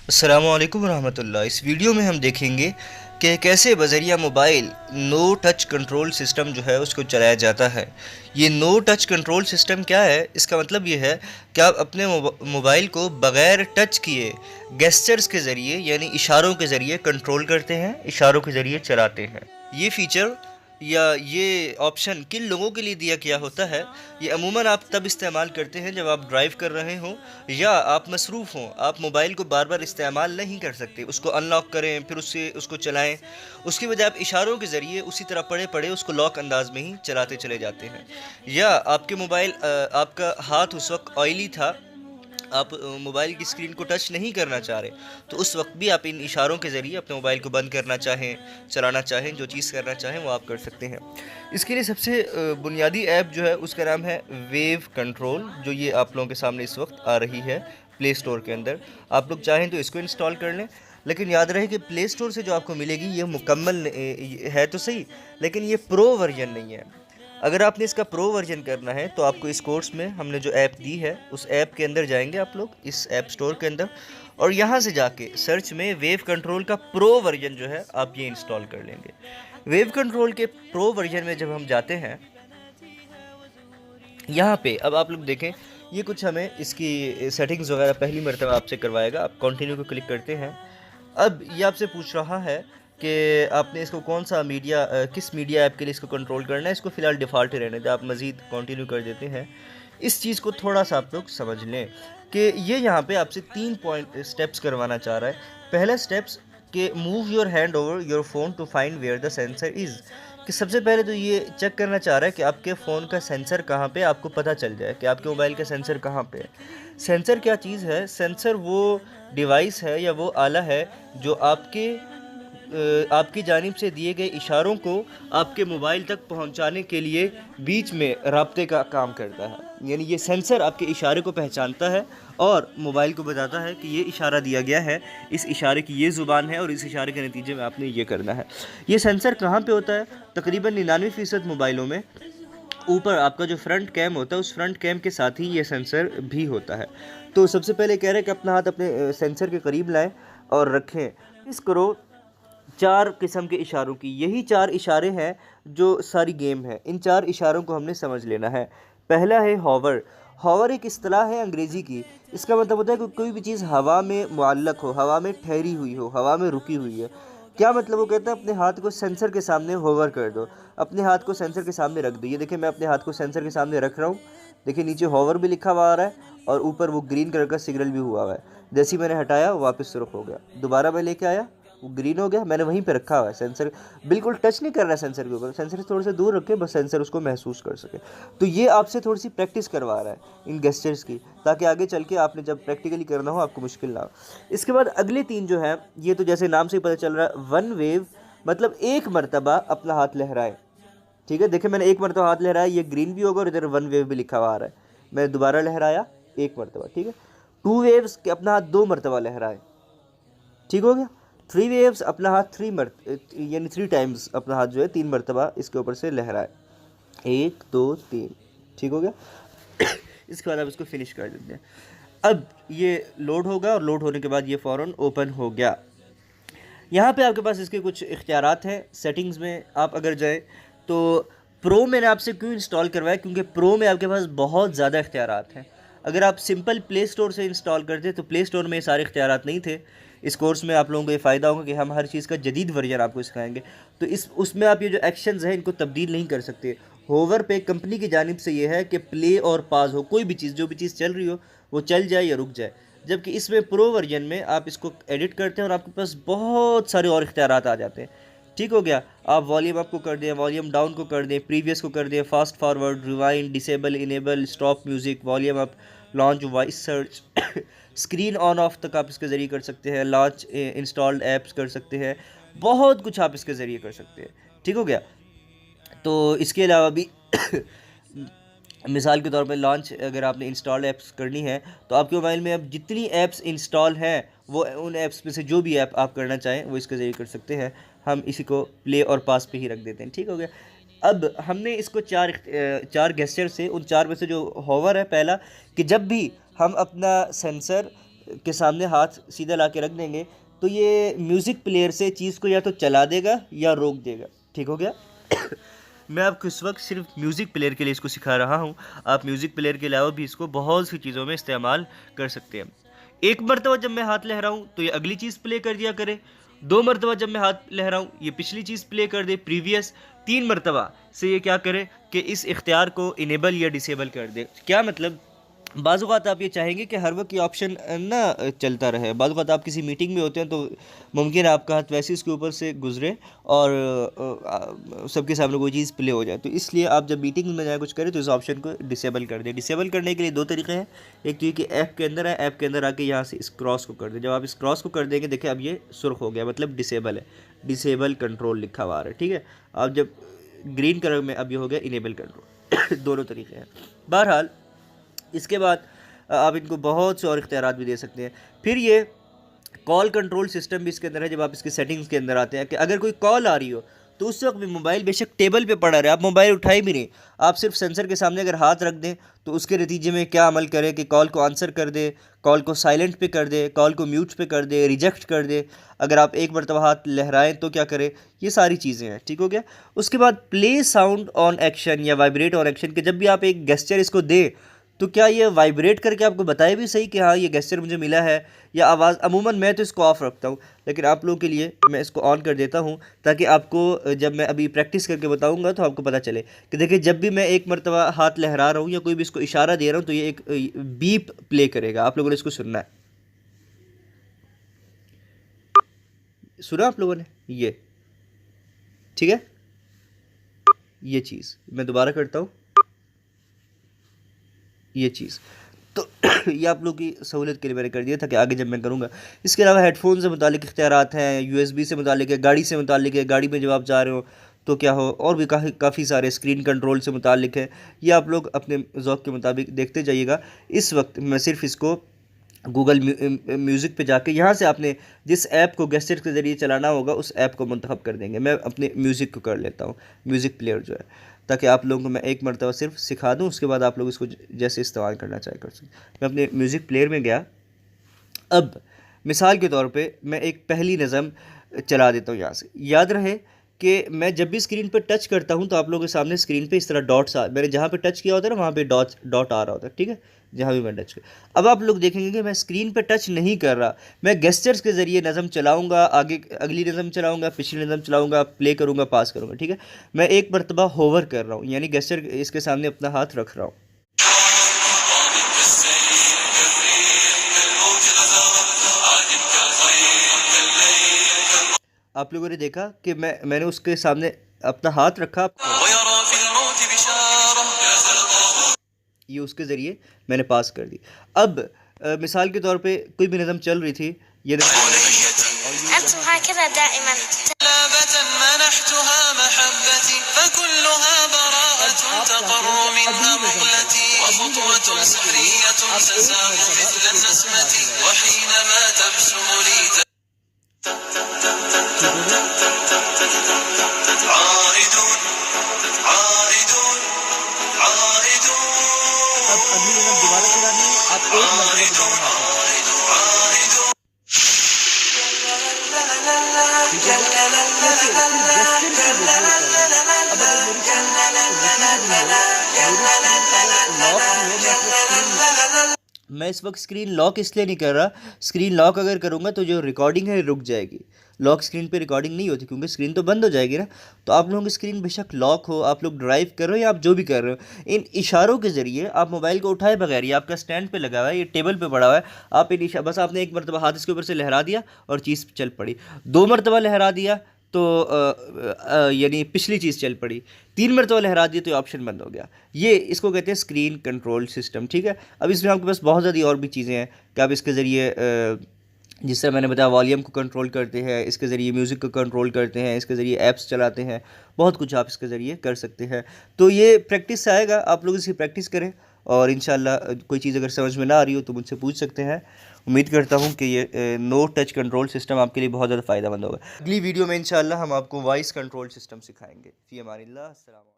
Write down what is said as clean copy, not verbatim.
अस्सलामुअलैकुम रहमतुल्लाह। इस वीडियो में हम देखेंगे कि कैसे बज़रिया mobile no touch control system जो है उसको चलाया जाता है। ये नो टच कंट्रोल सिस्टम क्या है? इसका मतलब ये है कि आप अपने मोबाइल को बग़ैर टच किए गेस्चर्स के ज़रिए यानी इशारों के ज़रिए कंट्रोल करते हैं, इशारों के ज़रिए चलाते हैं। ये फ़ीचर या ये ऑप्शन किन लोगों के लिए दिया गया होता है? ये अमूमन आप तब इस्तेमाल करते हैं जब आप ड्राइव कर रहे हों या आप मसरूफ़ हों। आप मोबाइल को बार बार इस्तेमाल नहीं कर सकते, उसको अनलॉक करें फिर उससे उसको चलाएं। उसकी बजाय आप इशारों के ज़रिए उसी तरह पड़े पड़े उसको लॉक अंदाज में ही चलाते चले जाते हैं। या आपके मोबाइल आपका हाथ उस वक्त ऑयली था, आप मोबाइल की स्क्रीन को टच नहीं करना चाह रहे, तो उस वक्त भी आप इन इशारों के ज़रिए अपने मोबाइल को बंद करना चाहें, चलाना चाहें, जो चीज़ करना चाहें वो आप कर सकते हैं। इसके लिए सबसे बुनियादी ऐप जो है उसका नाम है वेव कंट्रोल, जो ये आप लोगों के सामने इस वक्त आ रही है प्ले स्टोर के अंदर। आप लोग चाहें तो इसको इंस्टॉल कर लें, लेकिन याद रहे कि प्ले स्टोर से जो आपको मिलेगी ये मुकम्मल है तो सही, लेकिन ये प्रो वर्जन नहीं है। अगर आपने इसका प्रो वर्जन करना है तो आपको इस कोर्स में हमने जो ऐप दी है उस ऐप के अंदर जाएंगे आप लोग, इस ऐप स्टोर के अंदर, और यहाँ से जाके सर्च में वेव कंट्रोल का प्रो वर्जन जो है आप ये इंस्टॉल कर लेंगे। वेव कंट्रोल के प्रो वर्जन में जब हम जाते हैं, यहाँ पे अब आप लोग देखें, ये कुछ हमें इसकी सेटिंग्स वगैरह पहली मरतबा आपसे करवाएगा। आप कंटिन्यू को क्लिक करते हैं। अब ये आपसे पूछ रहा है कि आपने इसको कौन सा मीडिया किस मीडिया ऐप के लिए इसको कंट्रोल करना है। इसको फ़िलहाल डिफ़ॉल्ट ही रहने दें, आप मज़ीद कंटिन्यू कर देते हैं। इस चीज़ को थोड़ा सा आप लोग समझ लें कि ये यहाँ पे आपसे 3 पॉइंट स्टेप्स करवाना चाह रहा है। पहला स्टेप्स कि move your hand over your phone to find where the sensor is, कि सबसे पहले तो ये चेक करना चाह रहा है कि आपके फ़ोन का सेंसर कहाँ पे, आपको पता चल जाए कि आपके मोबाइल का सेंसर कहाँ पे है। सेंसर क्या चीज़ है? सेंसर वो डिवाइस है या वो आला है जो आपकी जानिब से दिए गए इशारों को आपके मोबाइल तक पहुंचाने के लिए बीच में राब्ते का काम करता है। यानी ये सेंसर आपके इशारे को पहचानता है और मोबाइल को बताता है कि ये इशारा दिया गया है, इस इशारे की ये ज़ुबान है और इस इशारे के नतीजे में आपने ये करना है। ये सेंसर कहाँ पे होता है? तकरीबन 99% मोबाइलों में ऊपर आपका जो फ्रंट कैम होता है उस फ्रंट कैम के साथ ही ये सेंसर भी होता है। तो सबसे पहले कह रहे हैं कि अपना हाथ अपने सेंसर के करीब लाएं और रखें। इस करो 4 किस्म के इशारों की, यही 4 इशारे हैं जो सारी गेम है। इन 4 इशारों को हमने समझ लेना है। पहला है हॉवर। हॉवर एक इस्तिलाह है अंग्रेज़ी की। इसका मतलब होता है कि कोई भी चीज़ हवा में मुअल्लक हो, हवा में ठहरी हुई हो, हवा में रुकी हुई है। क्या मतलब? वो कहता है अपने हाथ को सेंसर के सामने होवर कर दो, अपने हाथ को सेंसर के सामने रख दो। ये देखिए मैं अपने हाथ को सेंसर के सामने रख रहा हूँ। देखिए नीचे होवर भी लिखा हुआ आ रहा है और ऊपर वो ग्रीन कलर का सिग्नल भी हुआ हुआ है। जैसे ही मैंने हटाया वो वापस सुर्ख हो गया, दोबारा मैं लेके आया वो ग्रीन हो गया। मैंने वहीं पे रखा हुआ है, सेंसर बिल्कुल टच नहीं कर रहा है सेंसर के ऊपर। सेंसर से थोड़े से दूर रखें, बस सेंसर उसको महसूस कर सके। तो ये आपसे थोड़ी सी प्रैक्टिस करवा रहा है इन गेस्चर्स की, ताकि आगे चल के आपने जब प्रैक्टिकली करना हो आपको मुश्किल ना हो। इसके बाद अगले 3 जो हैं, ये तो जैसे नाम से ही पता चल रहा है, वन वेव मतलब एक मरतबा अपना हाथ लहराए। ठीक है, देखिए मैंने एक मरतबा हाथ लहराया, ये ग्रीन भी होगा और इधर वन वेव भी लिखा हुआ आ रहा है। मैं दोबारा लहराया एक मरतबा, ठीक है। टू वेव्स के अपना हाथ 2 मरतबा लहराए, ठीक हो गया। 3 वेव्स अपना हाथ यानी 3 टाइम्स अपना हाथ जो है 3 मरतबा इसके ऊपर से लहराए, 1 2 3, ठीक हो गया। इसके बाद आप इसको फिनिश कर देते हैं। अब ये लोड होगा और लोड होने के बाद ये फ़ौरन ओपन हो गया। यहाँ पे आपके पास इसके कुछ इख्तियारात हैं। सेटिंग्स में आप अगर जाएँ तो प्रो मैंने आपसे क्यों इंस्टॉल करवाया, क्योंकि प्रो में आपके पास बहुत ज़्यादा इख्तियारात हैं। अगर आप सिंपल प्ले स्टोर से इंस्टॉल करते तो प्ले स्टोर में ये सारे इख्तियारात नहीं थे। इस कोर्स में आप लोगों को ये फ़ायदा होगा कि हम हर चीज़ का जदीद वर्जन आपको सिखाएंगे। तो इस उसमें आप ये जो एक्शंस हैं इनको तब्दील नहीं कर सकते। होवर पे कंपनी की जानिब से ये है कि प्ले और पाज हो, कोई भी चीज़, जो भी चीज़ चल रही हो वो चल जाए या रुक जाए। जबकि इसमें प्रो वर्जन में आप इसको एडिट करते हैं और आपके पास बहुत सारे और इख्तियारात आ जाते हैं। ठीक हो गया। आप वॉल्यूम अप को कर दें, वॉल्यूम डाउन को कर दें, प्रीवियस को कर दें, fast forward, rewind, disable, enable, stop music, volume up, launch voice search, screen on off तक आप इसके ज़रिए कर सकते हैं, लॉन्च इंस्टॉल्ड ऐप्स कर सकते हैं, बहुत कुछ आप इसके ज़रिए कर सकते हैं। ठीक हो गया। तो इसके अलावा भी मिसाल के तौर पे लॉन्च अगर आपने इंस्टॉल ऐप्स करनी है तो आपके मोबाइल में अब जितनी ऐप्स इंस्टॉल हैं वो उन ऐप्स में से जो भी ऐप आप करना चाहें वो इसके ज़रिए कर सकते हैं। हम इसी को प्ले और पास पे ही रख देते हैं। ठीक हो गया। अब हमने इसको चार गेस्चर से, उन 4 में से जो होवर है पहला, कि जब भी हम अपना सेंसर के सामने हाथ सीधा ला के रख देंगे तो ये म्यूज़िक प्लेयर से चीज़ को या तो चला देगा या रोक देगा। ठीक हो गया। मैं आपको इस वक्त सिर्फ म्यूज़िक प्लेयर के लिए इसको सिखा रहा हूँ। आप म्यूज़िक प्लेयर के अलावा भी इसको बहुत सी चीज़ों में इस्तेमाल कर सकते हैं। एक मरतबा जब मैं हाथ लहराऊँ तो ये अगली चीज़ प्ले कर दिया करे। 2 मरतबा जब मैं हाथ लहराऊँ ये पिछली चीज़ प्ले कर दे, प्रीवियस। 3 मरतबा से ये क्या करे कि इस इख्तियार को इनेबल या डिसेबल कर दे। क्या मतलब, बाज़ औक़ात आप ये चाहेंगे कि हर वक्त ये ऑप्शन ना चलता रहे। बाज़ औक़ात आप किसी मीटिंग में होते हैं तो मुमकिन है आपका हाथ वैसे इसके ऊपर से गुजरे और सबके सामने कोई चीज़ प्ले हो जाए। तो इसलिए आप जब मीटिंग में जाए कुछ करें तो इस ऑप्शन को डिसेबल कर दें। डिसेबल करने के लिए 2 तरीके हैं। एक तो ये कि ऐप के अंदर है, ऐप के अंदर आके यहाँ से इस क्रॉस को कर दें। जब आप इस क्रॉस को कर देंगे, देखिए अब ये सुर्ख हो गया, मतलब डिसेबल है, डिसेबल कंट्रोल लिखा हुआ आ रहा है। ठीक है। अब जब ग्रीन कलर में अब ये हो गया इनेबल कंट्रोल। दोनों तरीके हैं। बहरहाल इसके बाद आप इनको बहुत से और इख्तियारात भी दे सकते हैं। फिर ये कॉल कंट्रोल सिस्टम भी इसके अंदर है। जब आप इसके सेटिंग्स के अंदर आते हैं कि अगर कोई कॉल आ रही हो तो उस वक्त भी मोबाइल बेशक टेबल पे पड़ा रहे, आप मोबाइल उठाए भी नहीं, आप सिर्फ सेंसर के सामने अगर हाथ रख दें तो उसके नतीजे में क्या अमल करें कि कॉल को आंसर कर दे, कॉल को साइलेंट पे कर दे, कॉल को म्यूट पे कर दे, रिजेक्ट कर दे। अगर आप एक मरतबा हाथ लहराएं तो क्या करें, ये सारी चीज़ें हैं। ठीक हो गया। उसके बाद प्ले साउंड ऑन एक्शन या वाइब्रेट ऑन एक्शन, कि जब भी आप एक गेस्चर इसको दें तो क्या ये वाइब्रेट करके आपको बताए भी सही कि हाँ ये गेस्चर मुझे मिला है, या आवाज़। अमूमन मैं तो इसको ऑफ़ रखता हूँ, लेकिन आप लोगों के लिए मैं इसको ऑन कर देता हूँ ताकि आपको जब मैं अभी प्रैक्टिस करके बताऊँगा तो आपको पता चले कि देखिए जब भी मैं एक मरतबा हाथ लहरा रहा हूँ या कोई भी इसको इशारा दे रहा हूँ तो ये एक बीप प्ले करेगा। आप लोगों ने इसको सुनना है। सुना आप लोगों ने ये? ठीक है। ये चीज़ मैं दोबारा करता हूँ, ये चीज़ तो ये आप लोग की सहूलियत के लिए मैंने कर दिया था कि आगे जब मैं करूँगा। इसके अलावा हेडफोन से मुतालिक इख्तियारात हैं, यूएसबी से मुतालिक है, गाड़ी से मुतालिक है, गाड़ी में जब आप जा रहे हो तो क्या हो, और भी काफ़ी सारे स्क्रीन कंट्रोल से मुतालिक है। ये आप लोग अपने ज़ौक़ के मुताबिक देखते जाइएगा। इस वक्त मैं सिर्फ इसको गूगल म्यूज़िक पे जाके यहाँ से आपने जिस ऐप को गेस्चर के ज़रिए चलाना होगा उस ऐप को मुंतखब कर देंगे। मैं अपने म्यूज़िक को कर लेता हूँ, म्यूज़िक प्लेयर जो है, ताकि आप लोगों को मैं एक मरतबा सिर्फ सिखा दूँ, उसके बाद आप लोग इसको जैसे इस्तेमाल करना चाहे कर सकते। मैं अपने म्यूज़िक प्लेयर में गया। अब मिसाल के तौर पे मैं एक पहली नज़म चला देता हूँ यहाँ से। याद रहे कि मैं जब भी स्क्रीन पे टच करता हूँ तो आप लोगों के सामने स्क्रीन पे इस तरह डॉट्स मैंने जहाँ पे टच किया होता है ना वहाँ पे डॉट आ रहा होता है। ठीक है, जहाँ भी मैं टच कर। अब आप लोग देखेंगे कि मैं स्क्रीन पे टच नहीं कर रहा, मैं गेस्चर्स के ज़रिए नज़म चलाऊँगा, आगे अगली नज़म चलाऊँगा, पिछली नज़म चलाऊँगा, प्ले करूँगा, पास करूँगा। ठीक है, मैं एक मरतबा होवर कर रहा हूँ, यानी गेस्चर इसके सामने अपना हाथ रख रहा हूँ। आप लोगों ने देखा कि मैंने उसके सामने अपना हाथ रखा, ये उसके ज़रिए मैंने पास कर दी। अब मिसाल के तौर पे कोई भी नज़म चल रही थी, ये मैं इस वक्त स्क्रीन लॉक इसलिए नहीं कर रहा, स्क्रीन लॉक अगर करूँगा तो जो रिकॉर्डिंग है रुक जाएगी। लॉक स्क्रीन पे रिकॉर्डिंग नहीं होती क्योंकि स्क्रीन तो बंद हो जाएगी ना। तो आप लोगों की स्क्रीन बेशक लॉक हो, आप लोग ड्राइव कर रहे हो या आप जो भी कर रहे हो, इन इशारों के ज़रिए आप मोबाइल को उठाए बगैर, ये आपका स्टैंड पे लगा हुआ है, ये टेबल पे पड़ा हुआ है, आप इन बस आपने एक मरतबा हाथ इसके ऊपर से लहरा दिया और चीज़ चल पड़ी। 2 मरतबा लहरा दिया तो यानी पिछली चीज़ चल पड़ी। 3 मरतबा लहरा दिया तो ये ऑप्शन बंद हो गया। ये इसको कहते हैं स्क्रीन कंट्रोल सिस्टम। ठीक है, अब इसमें आपके पास बहुत ज़्यादा और भी चीज़ें हैं कि आप इसके ज़रिए जिस तरह मैंने बताया वॉल्यूम को कंट्रोल करते हैं, इसके ज़रिए म्यूज़िक को कंट्रोल करते हैं, इसके ज़रिए ऐप्स चलाते हैं, बहुत कुछ आप इसके ज़रिए कर सकते हैं। तो ये प्रैक्टिस से आएगा, आप लोग इसकी प्रैक्टिस करें और इंशाल्लाह कोई चीज़ अगर समझ में ना आ रही हो तो मुझसे पूछ सकते हैं। उम्मीद करता हूँ कि ये नो टच कंट्रोल सिस्टम आपके लिए बहुत ज़्यादा फ़ायदेमंद होगा। अगली वीडियो में इंशाल्लाह हम आपको वॉइस कंट्रोल सिस्टम सिखाएँगे। फ़ी अमानिल्लाह, अस्सलाम।